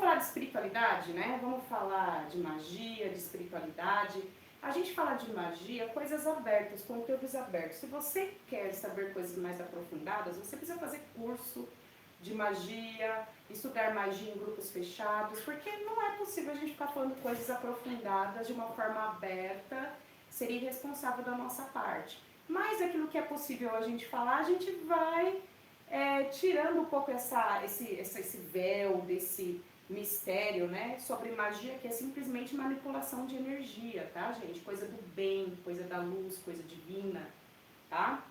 falar de espiritualidade, né? Vamos falar de magia, de espiritualidade. A gente fala de magia, coisas abertas, conteúdos abertos. Se você quer saber coisas mais aprofundadas, você precisa fazer curso de magia, estudar magia em grupos fechados, porque não é possível a gente ficar falando coisas aprofundadas de uma forma aberta, seria irresponsável da nossa parte. Mas aquilo que é possível a gente falar, a gente vai tirando um pouco esse véu desse mistério, né, sobre magia, que é simplesmente manipulação de energia, tá, gente? Coisa do bem, coisa da luz, coisa divina, tá?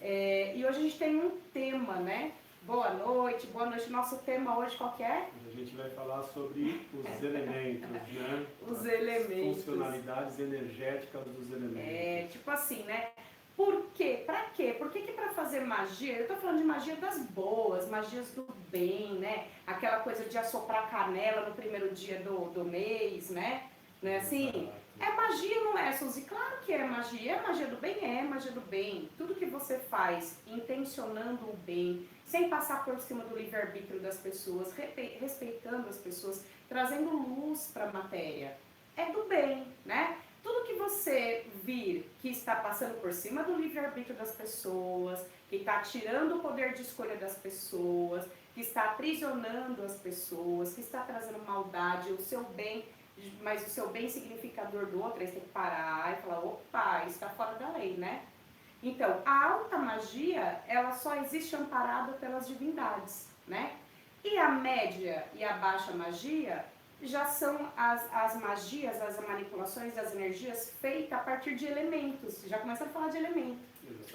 E hoje a gente tem um tema, né? Boa noite. Nosso tema hoje qual que é? A gente vai falar sobre os elementos, né? Os As elementos. funcionalidades energéticas dos elementos. Tipo assim, né? Por quê? Pra quê? Por que pra fazer magia? Eu tô falando de magia das boas, magias do bem, né? Aquela coisa de assoprar canela no primeiro dia do mês, né? Não é assim? Exato. É magia, não é, Suzy? Claro que é magia. É magia do bem? É magia do bem. Tudo que você faz intencionando o bem, sem passar por cima do livre-arbítrio das pessoas, respeitando as pessoas, trazendo luz para a matéria, é do bem, né? Tudo que você vir que está passando por cima do livre-arbítrio das pessoas, que está tirando o poder de escolha das pessoas, que está aprisionando as pessoas, que está trazendo maldade, o seu bem, mas o seu bem significador do outro, aí você tem que parar e falar, opa, isso está fora da lei, né? Então, a alta magia, ela só existe amparada pelas divindades, né? E a média e a baixa magia já são as magias, as manipulações das energias feitas a partir de elementos. Já começa a falar de elemento,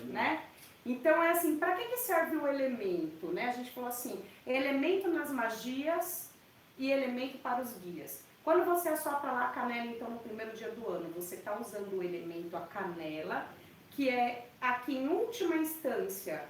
né? Então é assim, para que serve o elemento, né? A gente falou assim, elemento nas magias e elemento para os guias. Quando você assopra lá a canela, então no primeiro dia do ano, você está usando o elemento a canela, que é aqui em última instância,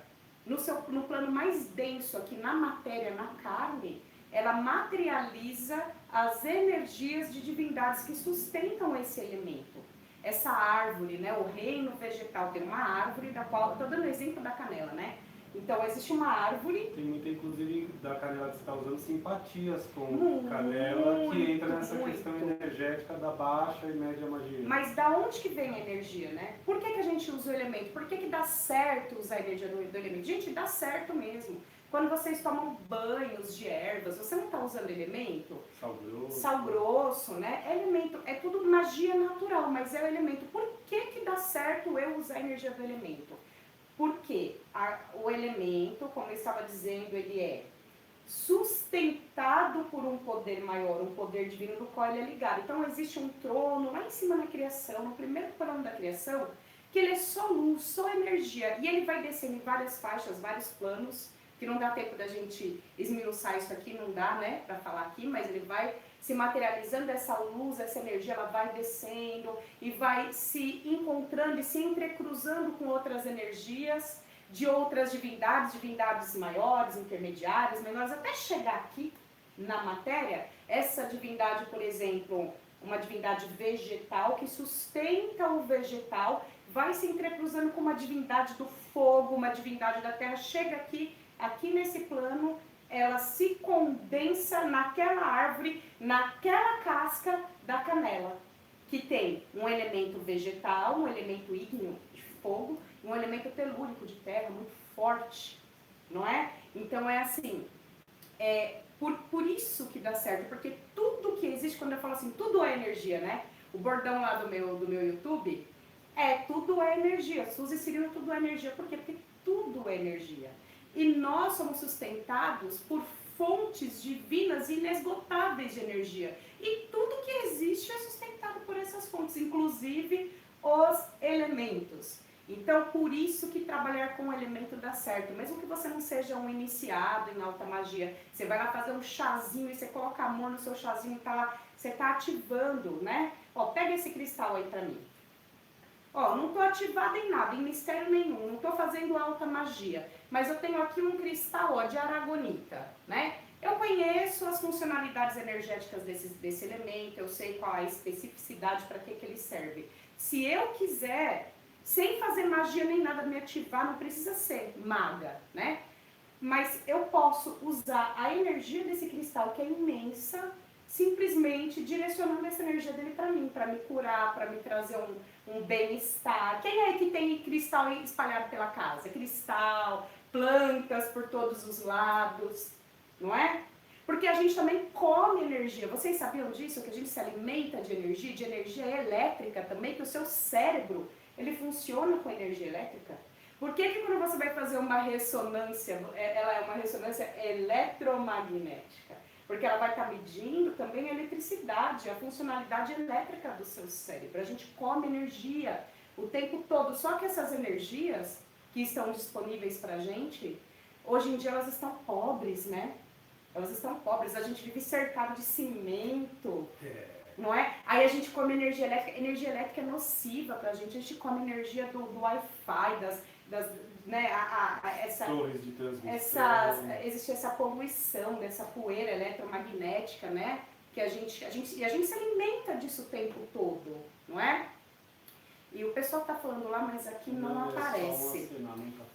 no plano mais denso, aqui na matéria, na carne, ela materializa as energias de divindades que sustentam esse elemento. Essa árvore, né, o reino vegetal, tem uma árvore da qual, estou dando exemplo da canela, né? Então existe uma árvore. Tem muita, inclusive, da canela que você está usando, simpatias com canela, que entra nessa questão energética da baixa e média magia. Mas da onde que vem a energia, né? Por que a gente usa o elemento? Por que dá certo usar a energia do elemento? Gente, dá certo mesmo. Quando vocês tomam banhos de ervas, você não está usando elemento? Sal grosso. Sal grosso, né? Elemento, é tudo magia natural, mas é o elemento. Por que dá certo eu usar a energia do elemento? Porque o elemento, como eu estava dizendo, ele é sustentado por um poder maior, um poder divino do qual ele é ligado. Então existe um trono lá em cima na criação, no primeiro plano da criação, que ele é só luz, só energia. E ele vai descendo em várias faixas, vários planos, que não dá tempo da gente esmiuçar isso aqui, não dá, né, para falar aqui, mas ele vai se materializando, essa luz, essa energia, ela vai descendo e vai se encontrando e se entrecruzando com outras energias de outras divindades, divindades maiores, intermediárias, menores, até chegar aqui na matéria, essa divindade, por exemplo, uma divindade vegetal que sustenta o vegetal, vai se entrecruzando com uma divindade do fogo, uma divindade da terra, chega aqui nesse plano, ela se condensa naquela árvore, naquela casca da canela, que tem um elemento vegetal, um elemento ígneo de fogo, um elemento telúrico de terra muito forte, não é? Então é assim, por isso que dá certo, porque tudo que existe, quando eu falo assim, tudo é energia, né? O bordão lá do meu YouTube tudo é energia. Suzy Cirilo, tudo é energia. Por quê? Porque tudo é energia. E nós somos sustentados por fontes divinas inesgotáveis de energia. E tudo que existe é sustentado por essas fontes, inclusive os elementos. Então, por isso que trabalhar com o elemento dá certo. Mesmo que você não seja um iniciado em alta magia, você vai lá fazer um chazinho e você coloca amor no seu chazinho e você está ativando, né? Ó, pega esse cristal aí pra mim. Ó, não estou ativada em nada, em mistério nenhum, não estou fazendo alta magia, mas eu tenho aqui um cristal, ó, de aragonita, né? Eu conheço as funcionalidades energéticas desse elemento, eu sei qual a especificidade para que ele serve. Se eu quiser, sem fazer magia nem nada, me ativar, não precisa ser maga, né? mas eu posso usar a energia desse cristal, que é imensa, simplesmente direcionando essa energia dele para mim, para me curar, para me trazer um bem-estar. Quem é que tem cristal espalhado pela casa? Cristal, plantas por todos os lados, não é? Porque a gente também come energia. Vocês sabiam disso? Que a gente se alimenta de energia elétrica também, que o seu cérebro, ele funciona com energia elétrica. Por que quando você vai fazer uma ressonância, ela é uma ressonância eletromagnética? Porque ela vai estar medindo também a eletricidade, a funcionalidade elétrica do seu cérebro. A gente come energia o tempo todo, só que essas energias que estão disponíveis pra gente, hoje em dia elas estão pobres, né? Elas estão pobres, a gente vive cercado de cimento, não é? Aí a gente come energia elétrica é nociva pra gente, a gente come energia do Wi-Fi, né, essa, torres de transmissão. existe essa poluição, dessa poeira eletromagnética, né? Que a gente se alimenta disso o tempo todo, não é? E o pessoal tá falando lá, mas aqui não aparece.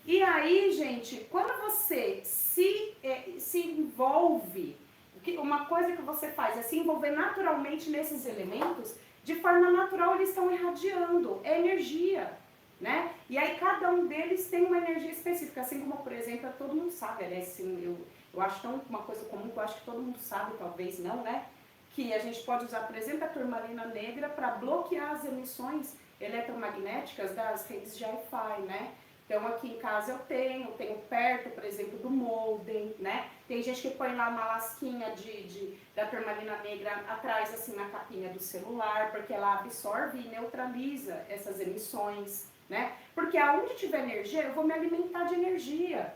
E aí, gente, quando você se envolve, uma coisa que você faz é se envolver naturalmente nesses elementos, de forma natural eles estão irradiando, é energia, né? E aí cada um deles tem uma energia específica, assim como, por exemplo, todo mundo sabe, né? Assim, eu acho tão uma coisa comum que eu acho que todo mundo sabe, talvez não, né? Que a gente pode usar, por exemplo, a turmalina negra para bloquear as emissões eletromagnéticas das redes de Wi-Fi, né? Então aqui em casa eu tenho perto, por exemplo, do modem, né? Tem gente que põe lá uma lasquinha da turmalina negra atrás, assim, na capinha do celular, porque ela absorve e neutraliza essas emissões, né? Porque aonde tiver energia, eu vou me alimentar de energia.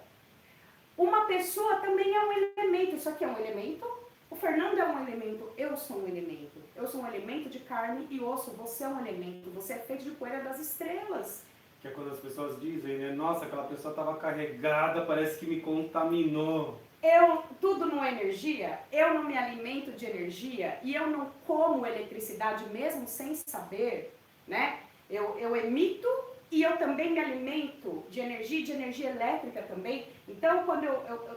Uma pessoa também é um elemento, isso aqui é um elemento, o Fernando é um elemento, eu sou um elemento. Eu sou um elemento de carne e osso, você é um elemento, você é feito de poeira das estrelas. Que é quando as pessoas dizem, né? Nossa, aquela pessoa estava carregada, parece que me contaminou. Tudo não é energia, eu não me alimento de energia e eu não como eletricidade mesmo sem saber, né? Eu emito e eu também me alimento de energia elétrica também. Então, quando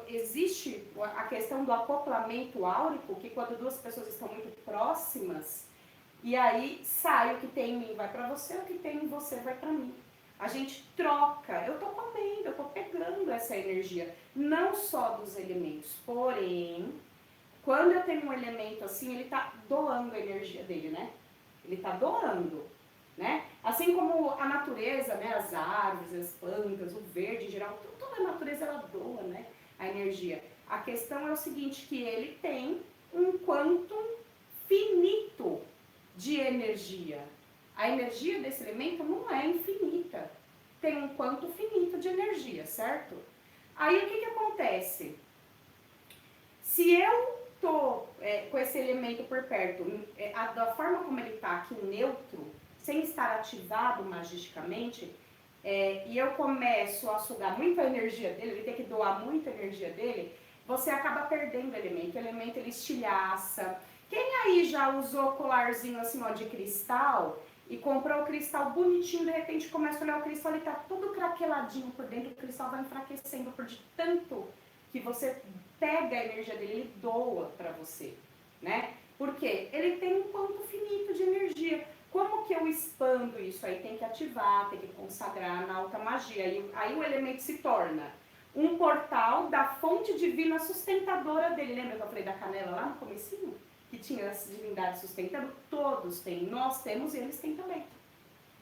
existe a questão do acoplamento áurico, que quando duas pessoas estão muito próximas, e aí sai o que tem em mim vai para você, o que tem em você vai para mim. A gente troca, eu estou comendo, eu estou pegando essa energia, não só dos elementos, porém, quando eu tenho um elemento assim, ele está doando a energia dele, né? Ele está doando, né? Assim como a natureza, né? As árvores, as plantas, o verde em geral, toda a natureza ela doa, né? A energia. A questão é o seguinte, que ele tem um quantum finito de energia. A energia desse elemento não é infinita, tem um quanto finito de energia, certo? Aí o que acontece? Se eu estou com esse elemento por perto, da forma como ele está aqui neutro, sem estar ativado magisticamente, e eu começo a sugar muita energia dele, ele tem que doar muita energia dele, você acaba perdendo o elemento ele estilhaça. Quem aí já usou colarzinho assim, ó, de cristal e comprou o cristal bonitinho, de repente começa a olhar o cristal, ele tá todo craqueladinho por dentro, o cristal vai enfraquecendo por de tanto que você pega a energia dele, ele doa para você, né? Por quê? Ele tem um quanto finito de energia. Como que eu expando isso? Aí tem que ativar, tem que consagrar na alta magia. Aí o elemento se torna um portal da fonte divina sustentadora dele. Lembra que eu falei da canela lá no comecinho? Que tinha as divindades sustentando? Todos têm, nós temos e eles têm também.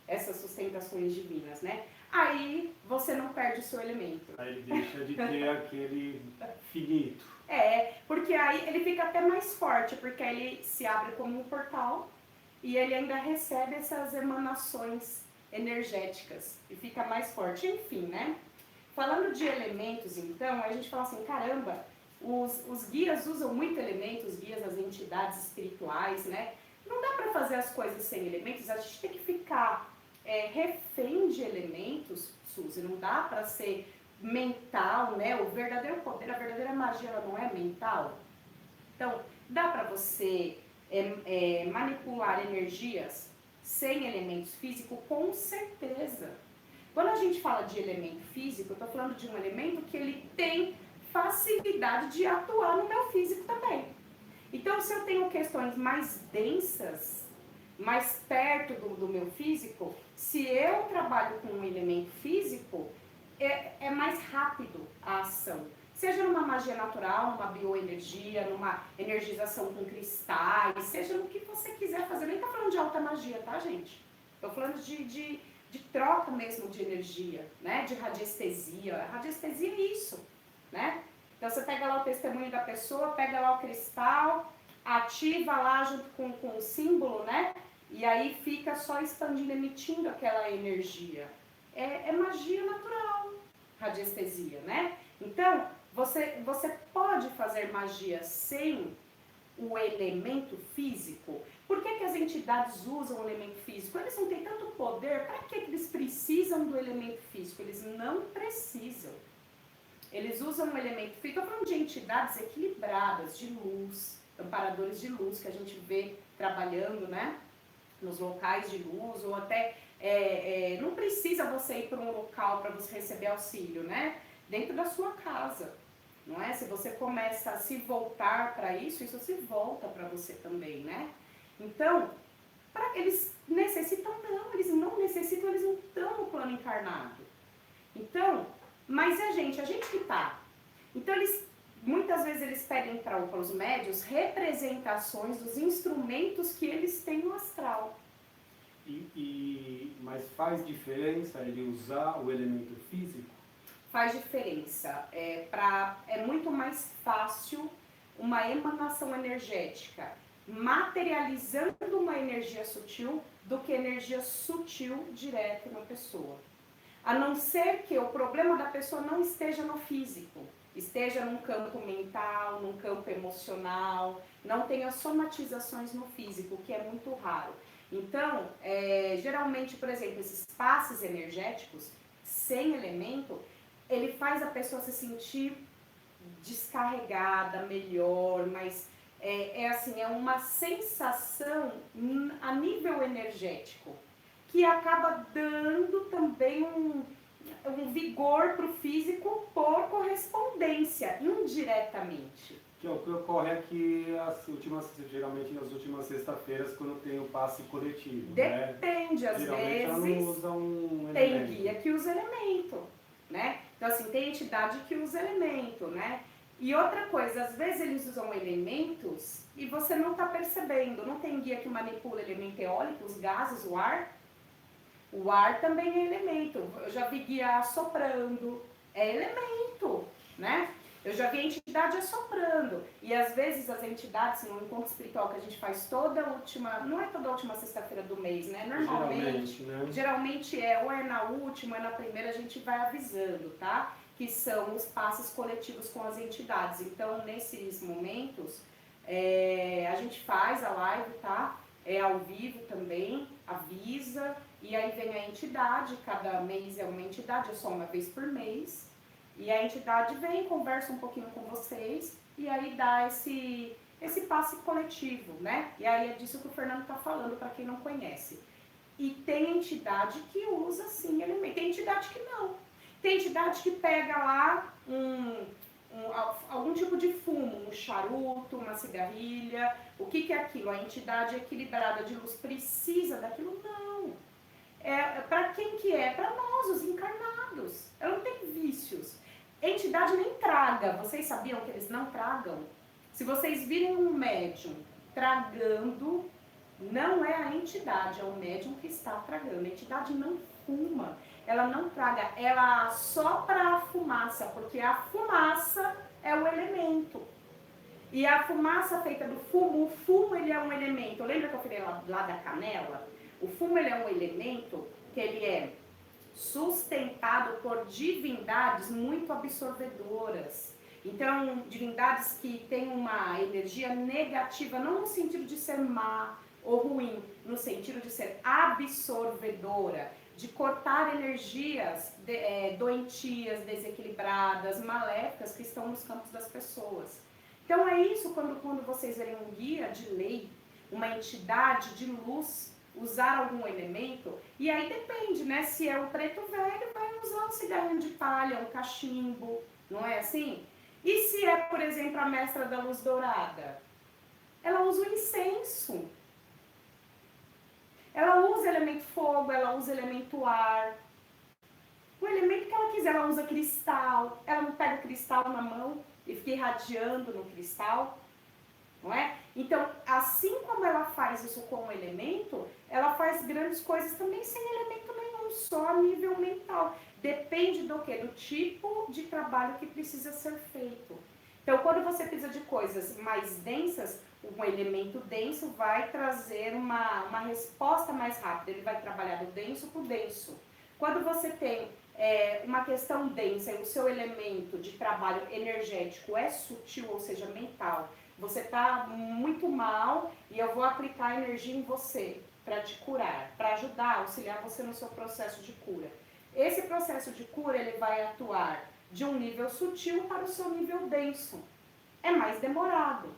Essas sustentações divinas, né? Aí você não perde o seu elemento. Aí ele deixa de ter aquele finito. Porque aí ele fica até mais forte, porque aí ele se abre como um portal e ele ainda recebe essas emanações energéticas e fica mais forte. Enfim, né? Falando de elementos, então, a gente fala assim, caramba, os guias usam muito elementos, os guias, as entidades espirituais, né? Não dá para fazer as coisas sem elementos, a gente tem que ficar refém de elementos, Suzy, não dá para ser mental, né? O verdadeiro poder, a verdadeira magia, ela não é mental. Então, dá para você manipular energias sem elementos físicos? Com certeza. Quando a gente fala de elemento físico, eu estou falando de um elemento que ele tem facilidade de atuar no meu físico também. Então, se eu tenho questões mais densas, mais perto do meu físico, se eu trabalho com um elemento físico, é mais rápido a ação. Seja numa magia natural, numa bioenergia, numa energização com cristais, seja no que você quiser fazer. Nem tá falando de alta magia, tá, gente? Tô falando de troca mesmo de energia, né? De radiestesia. Radiestesia é isso, né? Então você pega lá o testemunho da pessoa, pega lá o cristal, ativa lá junto com o símbolo, né? E aí fica só expandindo, emitindo aquela energia. É magia natural, radiestesia, né? Então, você pode fazer magia sem o elemento físico. Por que as entidades usam o elemento físico? Eles não têm tanto poder, para que eles precisam do elemento físico? Eles não precisam. Eles usam o elemento físico. Estou falando de entidades equilibradas, de luz, amparadores de luz que a gente vê trabalhando, né? Nos locais de luz, ou até não precisa você ir para um local para você receber auxílio, né? Dentro da sua casa, não é? Se você começa a se voltar para isso se volta para você também, né? Então, eles necessitam não, eles não necessitam, eles não estão no plano encarnado. Então, mas a gente que tá. Então, muitas vezes eles pedem para os médios representações dos instrumentos que eles têm no astral. Mas faz diferença ele usar o elemento físico? Faz diferença. É muito mais fácil uma emanação energética materializando uma energia sutil do que energia sutil direto na pessoa. A não ser que o problema da pessoa não esteja no físico, esteja num campo mental, num campo emocional, não tenha somatizações no físico, que é muito raro. Então, geralmente, por exemplo, esses passes energéticos, sem elemento, ele faz a pessoa se sentir descarregada, melhor, mas é uma sensação a nível energético, que acaba dando também um vigor para o físico por correspondência, indiretamente. Que é o que ocorre aqui geralmente nas últimas sextas-feiras, quando tem o passe coletivo. Depende, né? Às geralmente vezes ela não usa um tem elemento. guia que usa elemento, né? Então assim, tem entidade que usa elemento, né? E outra coisa, às vezes eles usam elementos e você não está percebendo. Não tem guia que manipula elemento eólico, os gases, o ar. O ar também é elemento. Eu já vi guia assoprando, é elemento, né? Eu já vi a entidade assoprando. E às vezes as entidades, no encontro espiritual que a gente faz toda última, não é toda última sexta-feira do mês, né? Normalmente, geralmente ou é na última, ou é na primeira, a gente vai avisando, tá? Que são os passes coletivos com as entidades. Então, nesses momentos, a gente faz a live, tá? É ao vivo também, avisa, e aí vem a entidade, cada mês é uma entidade, é só uma vez por mês, e a entidade vem, conversa um pouquinho com vocês, e aí dá esse passe coletivo, né? E aí é disso que o Fernando está falando, para quem não conhece. E tem entidade que usa sim elemento, tem entidade que não. Tem entidade que pega lá algum tipo de fumo, um charuto, uma cigarrilha. O que é aquilo? A entidade equilibrada de luz precisa daquilo? Não. Para quem que é? Para nós, os encarnados. Ela não tem vícios. A entidade nem traga. Vocês sabiam que eles não tragam? Se vocês virem um médium tragando, não é a entidade, é o médium que está tragando. A entidade não fuma. Ela não traga, ela sopra a fumaça, porque a fumaça é o elemento. E a fumaça feita do fumo, o fumo ele é um elemento. Lembra que eu falei lá da canela? O fumo ele é um elemento que ele é sustentado por divindades muito absorvedoras. Então, divindades que têm uma energia negativa, não no sentido de ser má ou ruim, no sentido de ser absorvedora, de cortar energias doentias, desequilibradas, maléficas que estão nos campos das pessoas. Então é isso quando vocês verem um guia de lei, uma entidade de luz, usar algum elemento, e aí depende, né? Se é o preto velho, vai usar um cigarrinho de palha, um cachimbo, não é assim? E se é, por exemplo, a mestra da luz dourada? Ela usa o incenso. Ela usa elemento fogo, ela usa elemento ar. O elemento que ela quiser, ela usa cristal. Ela não pega o cristal na mão e fica irradiando no cristal, não é? Então, assim como ela faz isso com o elemento, ela faz grandes coisas também sem elemento nenhum, só a nível mental. Depende do quê? Do tipo de trabalho que precisa ser feito. Então, quando você precisa de coisas mais densas, um elemento denso vai trazer uma resposta mais rápida. Ele vai trabalhar do denso para o denso. Quando você tem uma questão densa e o seu elemento de trabalho energético é sutil, ou seja, mental, você está muito mal e eu vou aplicar energia em você para te curar, para ajudar, auxiliar você no seu processo de cura. Esse processo de cura ele vai atuar de um nível sutil para o seu nível denso. É mais demorado.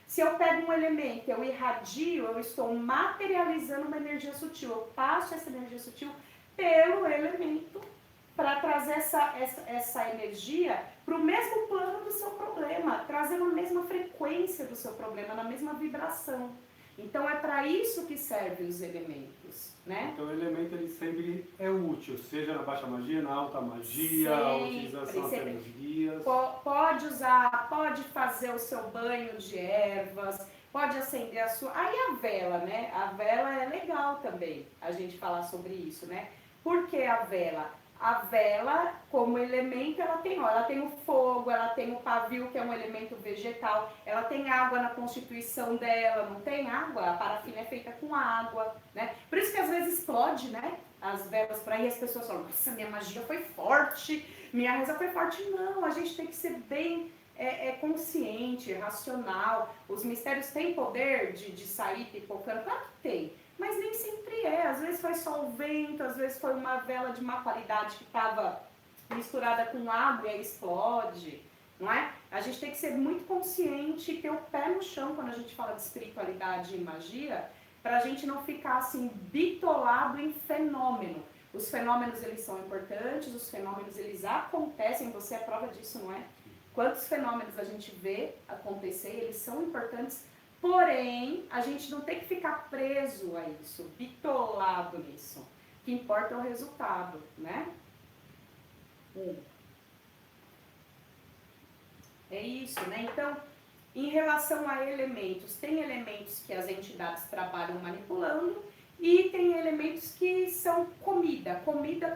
Se eu pego um elemento, eu irradio, eu estou materializando uma energia sutil. Eu passo essa energia sutil pelo elemento para trazer essa energia para o mesmo plano do seu problema, trazendo a mesma frequência do seu problema, na mesma vibração. Então é para isso que servem os elementos, né? Então o elemento ele sempre é útil, seja na baixa magia, na alta magia, a utilização até nos guias. Pode usar, pode fazer o seu banho de ervas, pode acender a sua... Aí a vela, né? A vela é legal também a gente falar sobre isso, né? Por que a vela? A vela, como elemento, ela tem o fogo, ela tem o pavio, que é um elemento vegetal, ela tem água na constituição dela, não tem água? A parafina é feita com água, né? Por isso que às vezes explode, né? As velas por aí, as pessoas falam, nossa, minha magia foi forte, minha reza foi forte. Não, a gente tem que ser bem consciente, racional. Os mistérios têm poder de sair pipocando? Claro que tem. Mas nem sempre é, às vezes foi só o vento, às vezes foi uma vela de má qualidade que estava misturada com água e aí explode, não é? A gente tem que ser muito consciente e ter o pé no chão quando a gente fala de espiritualidade e magia, para a gente não ficar assim bitolado em fenômeno. Os fenômenos eles são importantes, os fenômenos eles acontecem, você é prova disso, não é? Quantos fenômenos a gente vê acontecer, eles são importantes. Porém, a gente não tem que ficar preso a isso, bitolado nisso. O que importa é o resultado, né? É isso, né? Então, em relação a elementos, tem elementos que as entidades trabalham manipulando e tem elementos que são comida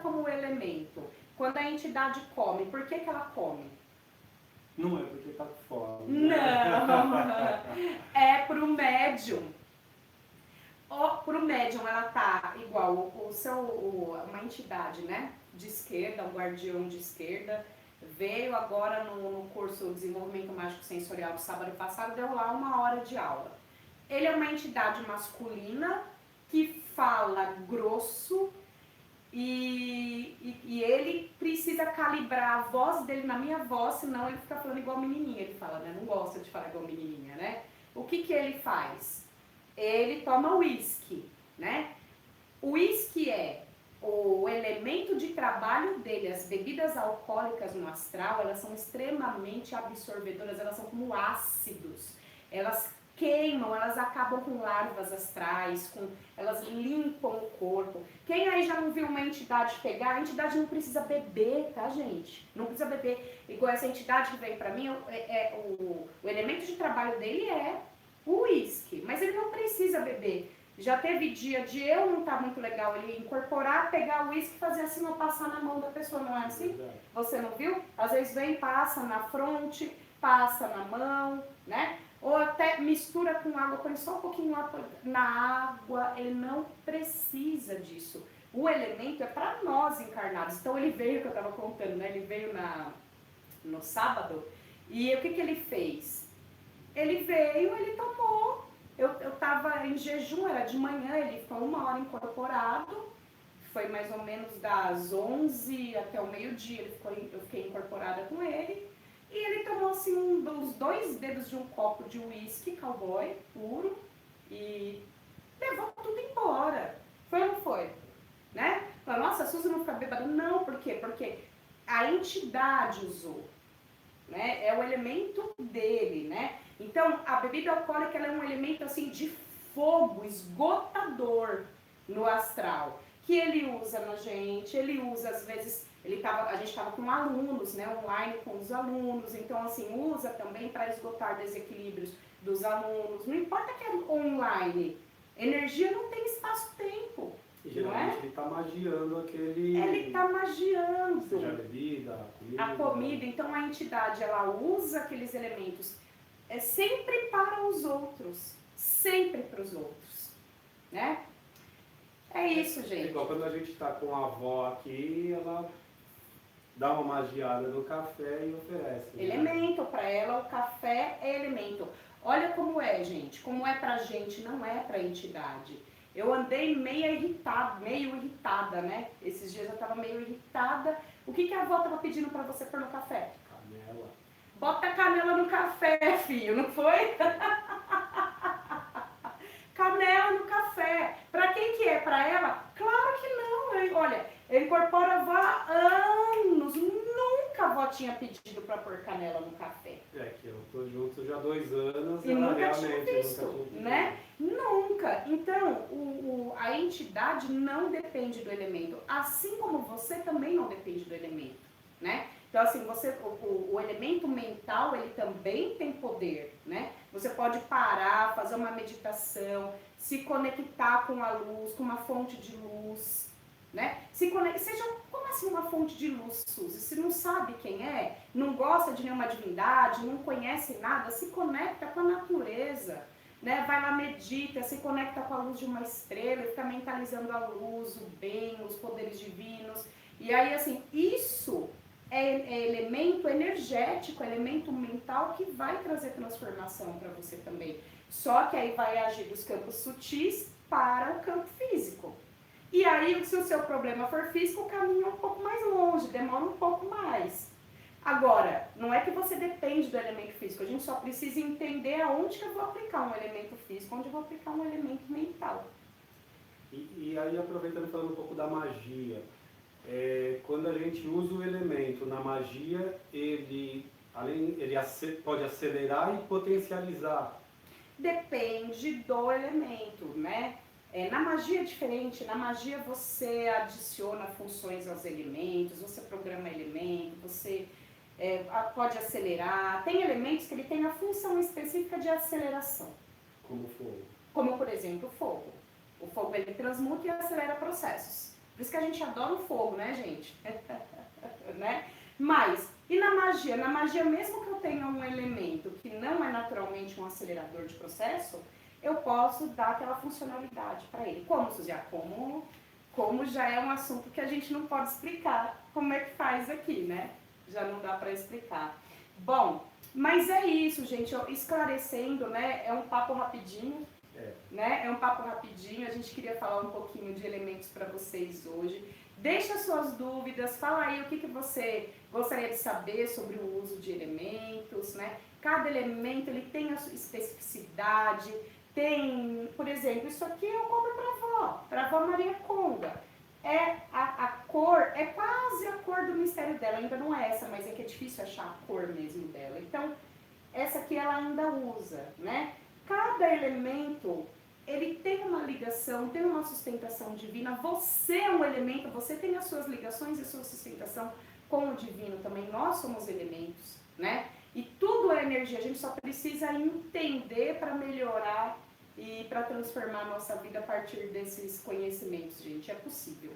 como elemento. Quando a entidade come, por que ela come? Não é porque tá fora. Não, é pro médium. Pro médium ela tá igual uma entidade, né? De esquerda, um guardião de esquerda. Veio agora no curso Desenvolvimento Mágico Sensorial do sábado passado, deu lá 1 hora de aula. Ele é uma entidade masculina que fala grosso, e ele precisa calibrar a voz dele na minha voz, senão ele fica falando igual menininha. Ele fala, né? Não gosta de falar igual menininha, né? O que ele faz? Ele toma uísque, né? O uísque é o elemento de trabalho dele. As bebidas alcoólicas no astral, elas são extremamente absorvedoras, elas são como ácidos. Elas queimam, elas acabam com larvas astrais, elas limpam o corpo. Quem aí já não viu uma entidade pegar? A entidade não precisa beber, tá, gente? Não precisa beber. Igual essa entidade que vem pra mim, o elemento de trabalho dele é o uísque, mas ele não precisa beber. Já teve dia de eu não estar muito legal, ele incorporar, pegar o uísque e fazer assim, ou passar na mão da pessoa, não é assim? Você não viu? Às vezes vem, passa na fronte, passa na mão, né? Ou até mistura com água, põe só um pouquinho lá na água, ele não precisa disso. O elemento é para nós encarnados. Então ele veio, que eu estava contando, né? Ele veio no sábado, e o que ele fez? Ele veio, ele tomou. Eu estava em jejum, era de manhã, ele ficou 1 hora incorporado, foi mais ou menos das 11 até o meio-dia, eu fiquei incorporada com ele. E ele tomou assim os 2 dedos de um copo de uísque cowboy puro e levou tudo embora. Foi ou não foi? Né? Falou, nossa, a Suzy não fica bêbada. Não, por quê? Porque a entidade usou. né? É o elemento dele, né? Então, a bebida alcoólica ela é um elemento assim de fogo, esgotador no astral, que ele usa na gente, ele usa às vezes, a gente estava com alunos, né, online com os alunos, então assim, usa também para esgotar desequilíbrios dos alunos, não importa que é online, energia não tem espaço-tempo. E geralmente ele está magiando aquele... Ele está magiando. Seja a bebida, a comida. A comida, então a entidade, ela usa aqueles elementos sempre para os outros. Sempre para os outros. Né? É isso, gente. É igual quando a gente está com a avó aqui, ela dá uma magiada no café e oferece. Elemento, para ela o café é elemento. Olha como é, gente. Como é pra gente, não é pra entidade. Eu andei meio irritada, né? Esses dias eu tava meio irritada. O que a avó tava pedindo pra você pôr no café? Canela. Bota canela no café, filho, não foi? Canela no café. Pra quem que é? Pra ela? Claro que não. Olha, eu incorporo a avó há anos. Nunca a avó tinha pedido pra pôr canela no café. É que eu tô junto já há 2 anos e nunca tinha visto, né? Nunca. Então, a entidade não depende do elemento, assim como você também não depende do elemento, né? Então, assim, o elemento mental, ele também tem poder, né? Você pode parar, fazer uma meditação, se conectar com a luz, com uma fonte de luz, né? Seja como assim uma fonte de luz, Suzy? Se não sabe quem é, não gosta de nenhuma divindade, não conhece nada, se conecta com a natureza, né? Vai lá, medita, se conecta com a luz de uma estrela, fica mentalizando a luz, o bem, os poderes divinos. E aí, assim, isso é elemento energético, elemento mental que vai trazer transformação para você também. Só que aí vai agir dos campos sutis para o campo físico. E aí, se o seu problema for físico, o caminho é um pouco mais longe, demora um pouco mais. Agora, não é que você depende do elemento físico, a gente só precisa entender aonde que eu vou aplicar um elemento físico, onde eu vou aplicar um elemento mental. E aí, aproveitando e falando um pouco da magia, quando a gente usa o elemento na magia, ele pode acelerar e potencializar. Depende do elemento, né? Na magia é diferente, na magia você adiciona funções aos elementos, você programa elemento, você pode acelerar. Tem elementos que ele tem a função específica de aceleração. Como fogo. Como, por exemplo, o fogo. O fogo ele transmuta e acelera processos. Por isso que a gente adora o fogo, né, gente? Né? Mas, e na magia? Na magia, mesmo que eu tenha um elemento que não é naturalmente um acelerador de processo, eu posso dar aquela funcionalidade para ele. Como, Suzia? Como já é um assunto que a gente não pode explicar como é que faz aqui, né? Já não dá para explicar. Bom, mas é isso, gente. Esclarecendo, né? É um papo rapidinho. Né? É um papo rapidinho. A gente queria falar um pouquinho de elementos para vocês hoje. Deixa suas dúvidas. Fala aí o que você gostaria de saber sobre o uso de elementos, né? Cada elemento ele tem a sua especificidade. Tem, por exemplo, isso aqui eu compro para a avó Maria Conga. A cor é quase a cor do mistério dela, ainda não é essa, mas é que é difícil achar a cor mesmo dela. Então, essa aqui ela ainda usa, né? Cada elemento, ele tem uma ligação, tem uma sustentação divina. Você é um elemento, você tem as suas ligações e a sua sustentação com o divino também. Nós somos elementos, né? E tudo é energia, a gente só precisa entender para melhorar e para transformar a nossa vida a partir desses conhecimentos, gente. É possível.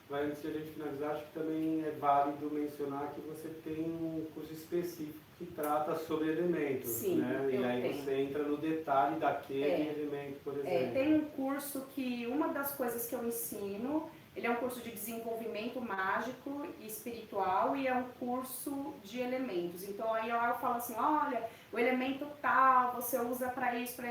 Mas antes de a gente finalizar, acho que também é válido mencionar que você tem um curso específico que trata sobre elementos, Sim, né? E aí você entra no detalhe daquele elemento, por exemplo. Tem um curso que uma das coisas que eu ensino, ele é um curso de desenvolvimento mágico e espiritual e é um curso de elementos. Então aí eu falo assim, olha, o elemento tal, você usa para isso,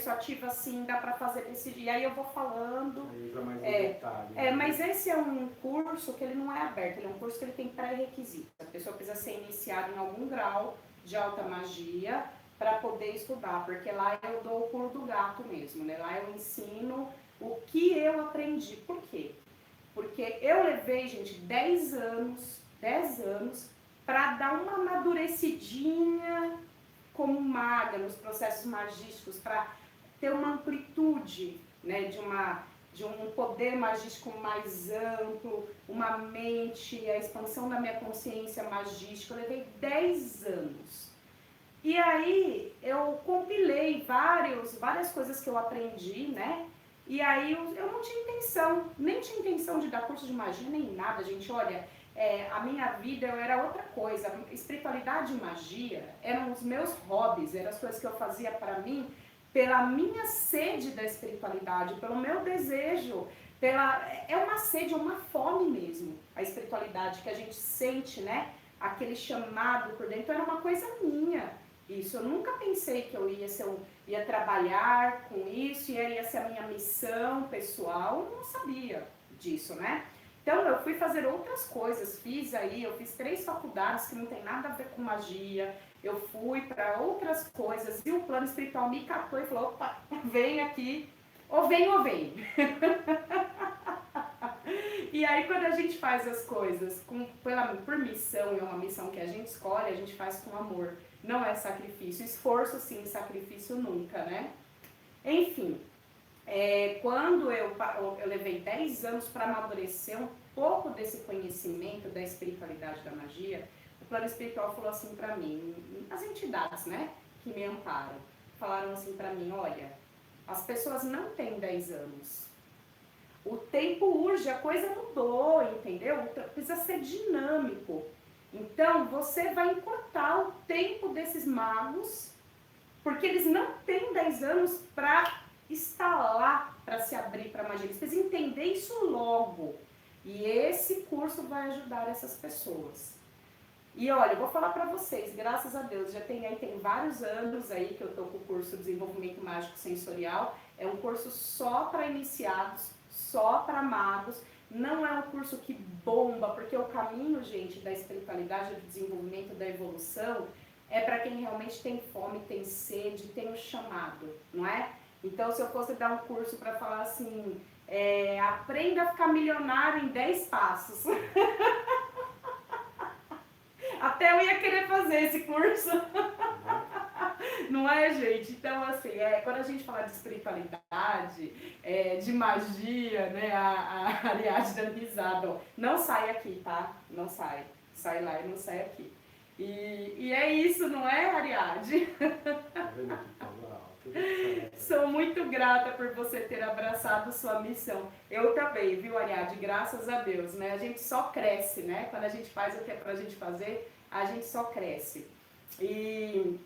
ativa assim, dá para fazer desse dia. E aí eu vou falando. Aí entra mais no detalhe. Né? Mas esse é um curso que ele não é aberto, ele é um curso que ele tem pré-requisitos. A pessoa precisa ser iniciada em algum grau de alta magia para poder estudar, porque lá eu dou o pulo do gato mesmo, né? Lá eu ensino o que eu aprendi. Por quê? Porque eu levei, gente, 10 anos para dar uma amadurecidinha como maga nos processos magísticos, para ter uma amplitude, né, de um poder magístico mais amplo, uma mente, a expansão da minha consciência magística. Eu levei 10 anos. E aí eu compilei várias coisas que eu aprendi, né? E aí eu não tinha intenção, nem tinha intenção de dar curso de magia, nem nada, gente. Olha, a minha vida eu era outra coisa. Espiritualidade e magia eram os meus hobbies, eram as coisas que eu fazia para mim, pela minha sede da espiritualidade, pelo meu desejo, é uma sede, é uma fome mesmo, a espiritualidade que a gente sente, né? Aquele chamado por dentro era uma coisa minha. Isso, eu nunca pensei que eu ia trabalhar com isso, ia ser a minha missão pessoal, eu não sabia disso, né? Então eu fui fazer outras coisas, eu fiz 3 faculdades que não tem nada a ver com magia, eu fui para outras coisas e o plano espiritual me catou e falou, opa, vem aqui, ou vem. E aí quando a gente faz as coisas por missão, e é uma missão que a gente escolhe, a gente faz com amor. Não é sacrifício. Esforço sim, sacrifício nunca, né? Enfim, quando eu levei 10 anos para amadurecer um pouco desse conhecimento da espiritualidade da magia, o plano espiritual falou assim para mim, as entidades, né, que me amparam, falaram assim para mim, olha, as pessoas não têm 10 anos. O tempo urge, a coisa mudou, entendeu? Precisa ser dinâmico. Então, você vai encurtar o tempo desses magos, porque eles não têm 10 anos para estar lá, para se abrir para a magia. Eles precisam entender isso logo. E esse curso vai ajudar essas pessoas. E olha, eu vou falar para vocês, graças a Deus, tem vários anos aí que eu estou com o curso Desenvolvimento Mágico Sensorial. É um curso só para iniciados, só para magos. Não é um curso que bomba, porque o caminho, gente, da espiritualidade, do desenvolvimento, da evolução, é para quem realmente tem fome, tem sede, tem um chamado, não é? Então, se eu fosse dar um curso para falar assim, aprenda a ficar milionário em 10 passos. Até eu ia querer fazer esse curso. Não é, gente? Então, assim, quando a gente fala de espiritualidade, de magia, né? A Ariadne dando risada, ó. Não sai aqui, tá? Não sai. Sai lá e não sai aqui. E é isso, não é, Ariadne? Sou muito grata por você ter abraçado sua missão. Eu também, viu, Ariadne? Graças a Deus, né? A gente só cresce, né? Quando a gente faz o que é pra gente fazer, a gente só cresce. E...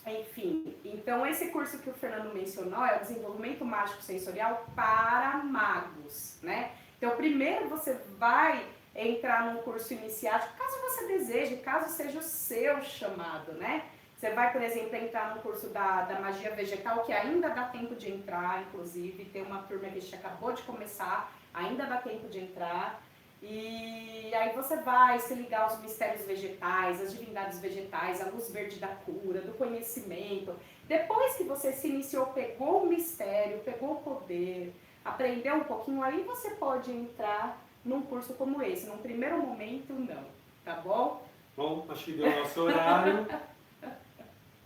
enfim, então esse curso que o Fernando mencionou é o Desenvolvimento Mágico Sensorial para magos, né? Então primeiro você vai entrar num curso iniciático, caso você deseje, caso seja o seu chamado, né? Você vai, por exemplo, entrar no curso da magia vegetal, que ainda dá tempo de entrar, inclusive, tem uma turma que acabou de começar, ainda dá tempo de entrar. E aí você vai se ligar aos mistérios vegetais, às divindades vegetais, à luz verde da cura, do conhecimento. Depois que você se iniciou, pegou o mistério, pegou o poder, aprendeu um pouquinho, aí você pode entrar num curso como esse. Num primeiro momento, não. Tá bom? Bom, acho que deu o nosso horário.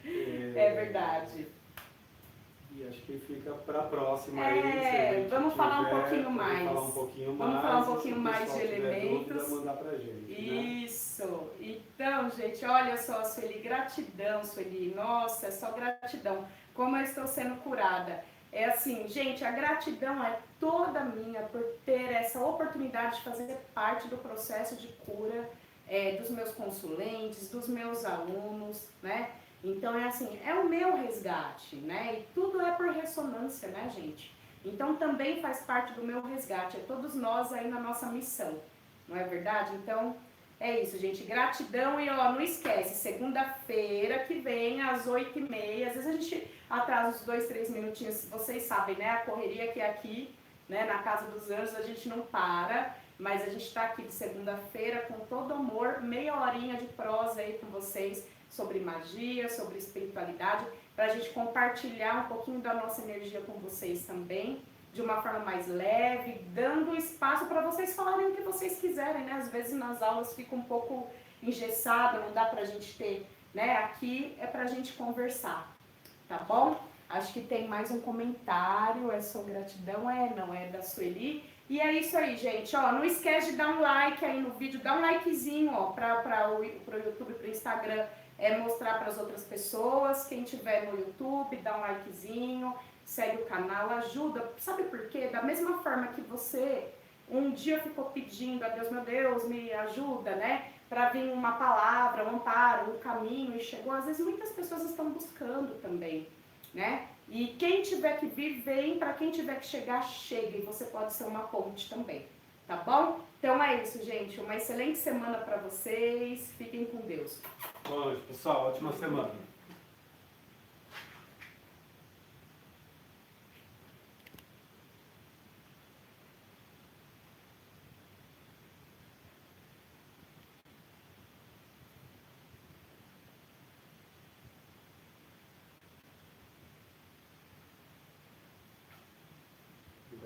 É verdade. E acho que fica para a próxima aí. Vamos falar um pouquinho mais. Vamos falar um pouquinho mais de elementos. Dúvida, mandar pra gente, isso. Né? Então, gente, olha só, Sueli, gratidão, Sueli. Nossa, é só gratidão. Como eu estou sendo curada. É assim, gente, a gratidão é toda minha por ter essa oportunidade de fazer parte do processo de cura dos meus consulentes, dos meus alunos, né? Então é assim, é o meu resgate, né? E tudo é por ressonância, né, gente? Então também faz parte do meu resgate, é todos nós aí na nossa missão, não é verdade? Então é isso, gente, gratidão e ó, não esquece, segunda-feira que vem às 8h30, às vezes a gente atrasa uns 2, 3 minutinhos, vocês sabem, né? A correria que é aqui, né, na Casa dos Anjos, a gente não para, mas a gente está aqui de segunda-feira com todo amor, meia horinha de prosa aí com vocês, sobre magia, sobre espiritualidade, para a gente compartilhar um pouquinho da nossa energia com vocês também, de uma forma mais leve, dando espaço para vocês falarem o que vocês quiserem, né? Às vezes nas aulas fica um pouco engessado, não dá pra gente ter, né? Aqui é pra gente conversar, tá bom? Acho que tem mais um comentário, é só gratidão, não é da Sueli. E é isso aí, gente, ó, não esquece de dar um like aí no vídeo, dá um likezinho, ó, pro YouTube, pro Instagram, mostrar para as outras pessoas. Quem tiver no YouTube, dá um likezinho, segue o canal, ajuda. Sabe por quê? Da mesma forma que você um dia ficou pedindo a Deus, meu Deus, me ajuda, né? Para vir uma palavra, um amparo, um caminho, e chegou. Às vezes muitas pessoas estão buscando também, né? E quem tiver que vir, vem. Para quem tiver que chegar, chega. E você pode ser uma ponte também, tá bom? Então é isso, gente. Uma excelente semana para vocês. Fiquem com Deus. Boa noite, pessoal. Ótima semana.